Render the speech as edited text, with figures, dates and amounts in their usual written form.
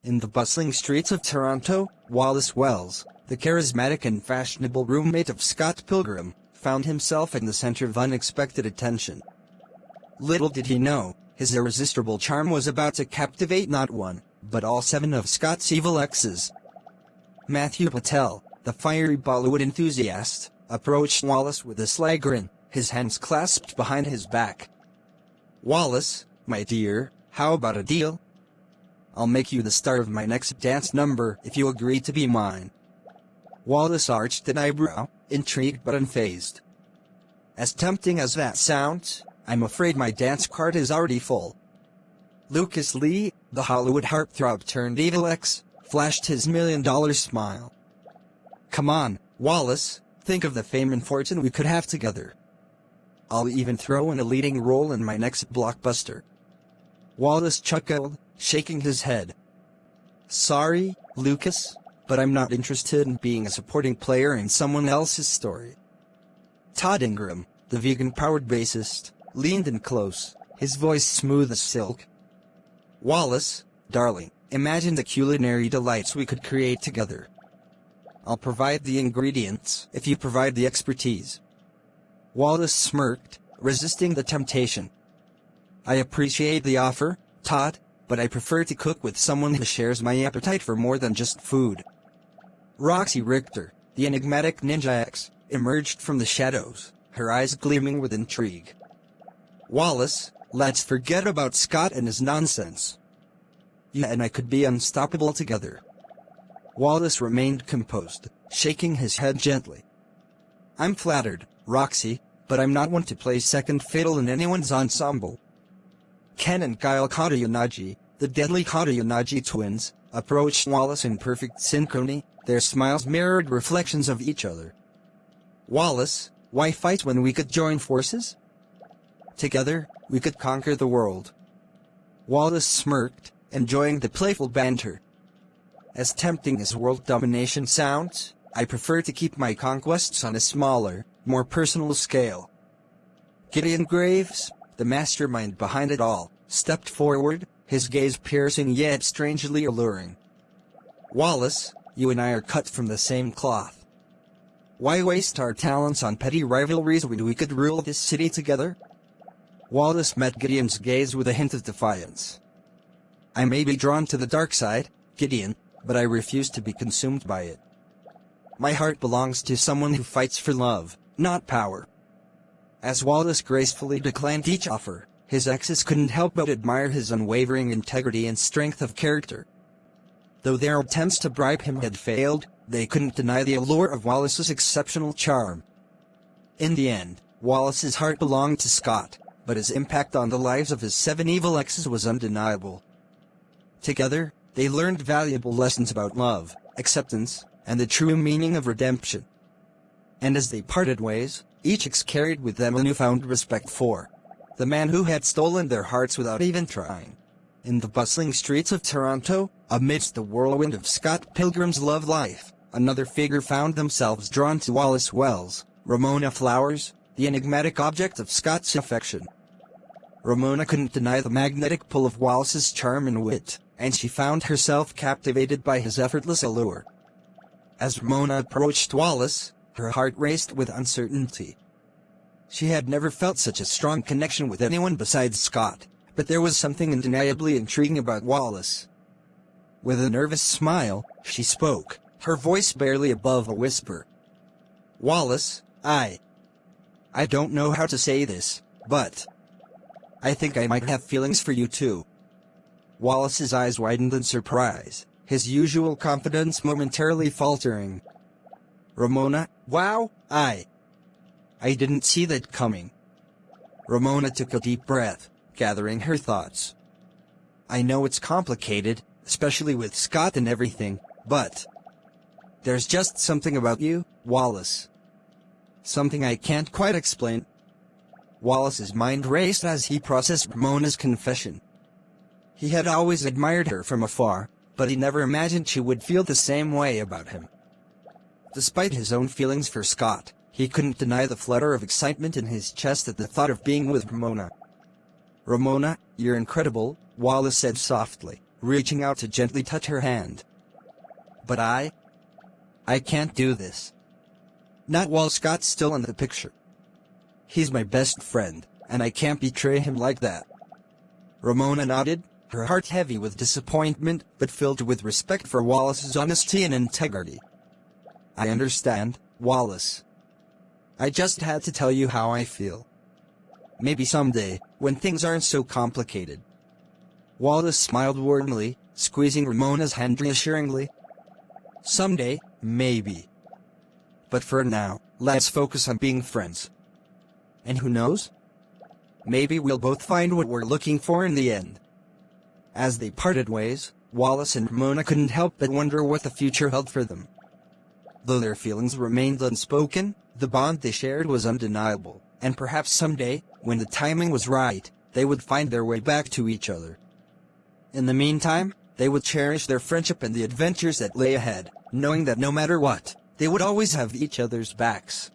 In the bustling streets of Toronto, Wallace Wells, the charismatic and fashionable roommate of Scott Pilgrim, found himself in the center of unexpected attention. Little did he know, his irresistible charm was about to captivate not one, but all 7 of Scott's evil exes. Matthew Patel, the fiery Bollywood enthusiast, approached Wallace with a sly grin, his hands clasped behind his back. "Wallace, my dear, how about a deal? I'll make you the star of my next dance number if you agree to be mine." Wallace arched an eyebrow, intrigued but unfazed. "As tempting as that sounds, I'm afraid my dance card is already full." Lucas Lee, the Hollywood heartthrob turned evil ex, flashed his $1,000,000 smile. "Come on, Wallace, think of the fame and fortune we could have together. I'll even throw in a leading role in my next blockbuster." Wallace chuckled, shaking his head. "Sorry, Lucas, but I'm not interested in being a supporting player in someone else's story." Todd Ingram, the vegan-powered bassist, leaned in close, his voice smooth as silk. "Wallace, darling, imagine the culinary delights we could create together. I'll provide the ingredients if you provide the expertise." Wallace smirked, resisting the temptation. "I appreciate the offer, Todd, but I prefer to cook with someone who shares my appetite for more than just food." Roxy Richter, the enigmatic Ninja X, emerged from the shadows, her eyes gleaming with intrigue. "Wallace, let's forget about Scott and his nonsense. You and I could be unstoppable together." Wallace remained composed, shaking his head gently. "I'm flattered, Roxy, but I'm not one to play second fiddle in anyone's ensemble." Ken and Kyle Katayunaji, the deadly Katayunaji twins, approached Wallace in perfect synchrony, their smiles mirrored reflections of each other. "Wallace, why fight when we could join forces? Together, we could conquer the world." Wallace smirked, enjoying the playful banter. "As tempting as world domination sounds, I prefer to keep my conquests on a smaller, more personal scale." Gideon Graves, the mastermind behind it all, stepped forward, his gaze piercing yet strangely alluring. "Wallace, you and I are cut from the same cloth. Why waste our talents on petty rivalries when we could rule this city together?" Wallace met Gideon's gaze with a hint of defiance. "I may be drawn to the dark side, Gideon, but I refuse to be consumed by it. My heart belongs to someone who fights for love, not power." As Wallace gracefully declined each offer, his exes couldn't help but admire his unwavering integrity and strength of character. Though their attempts to bribe him had failed, they couldn't deny the allure of Wallace's exceptional charm. In the end, Wallace's heart belonged to Scott, but his impact on the lives of his 7 evil exes was undeniable. Together, they learned valuable lessons about love, acceptance, and the true meaning of redemption. And as they parted ways, each ex carried with them a newfound respect for the man who had stolen their hearts without even trying. In the bustling streets of Toronto, amidst the whirlwind of Scott Pilgrim's love life, another figure found themselves drawn to Wallace Wells, Ramona Flowers, the enigmatic object of Scott's affection. Ramona couldn't deny the magnetic pull of Wallace's charm and wit, and she found herself captivated by his effortless allure. As Ramona approached Wallace, her heart raced with uncertainty. She had never felt such a strong connection with anyone besides Scott, but there was something undeniably intriguing about Wallace. With a nervous smile, she spoke, her voice barely above a whisper. "Wallace, I don't know how to say this, but I think I might have feelings for you too." Wallace's eyes widened in surprise, his usual confidence momentarily faltering. "Ramona, wow, I didn't see that coming." Ramona took a deep breath, gathering her thoughts. "I know it's complicated, especially with Scott and everything, but there's just something about you, Wallace. Something I can't quite explain." Wallace's mind raced as he processed Ramona's confession. He had always admired her from afar, but he never imagined she would feel the same way about him. Despite his own feelings for Scott, he couldn't deny the flutter of excitement in his chest at the thought of being with Ramona. "Ramona, you're incredible," Wallace said softly, reaching out to gently touch her hand. But I can't do this. Not while Scott's still in the picture. He's my best friend, and I can't betray him like that. Ramona nodded, her heart heavy with disappointment, but filled with respect for Wallace's honesty and integrity. I understand, Wallace. I just had to tell you how I feel. Maybe someday, when things aren't so complicated. Wallace smiled warmly, squeezing Ramona's hand reassuringly. Someday, maybe. But for now, let's focus on being friends. And who knows? Maybe we'll both find what we're looking for in the end. As they parted ways, Wallace and Ramona couldn't help but wonder what the future held for them. Though their feelings remained unspoken, the bond they shared was undeniable, and perhaps someday, when the timing was right, they would find their way back to each other. In the meantime, they would cherish their friendship and the adventures that lay ahead, knowing that no matter what, they would always have each other's backs.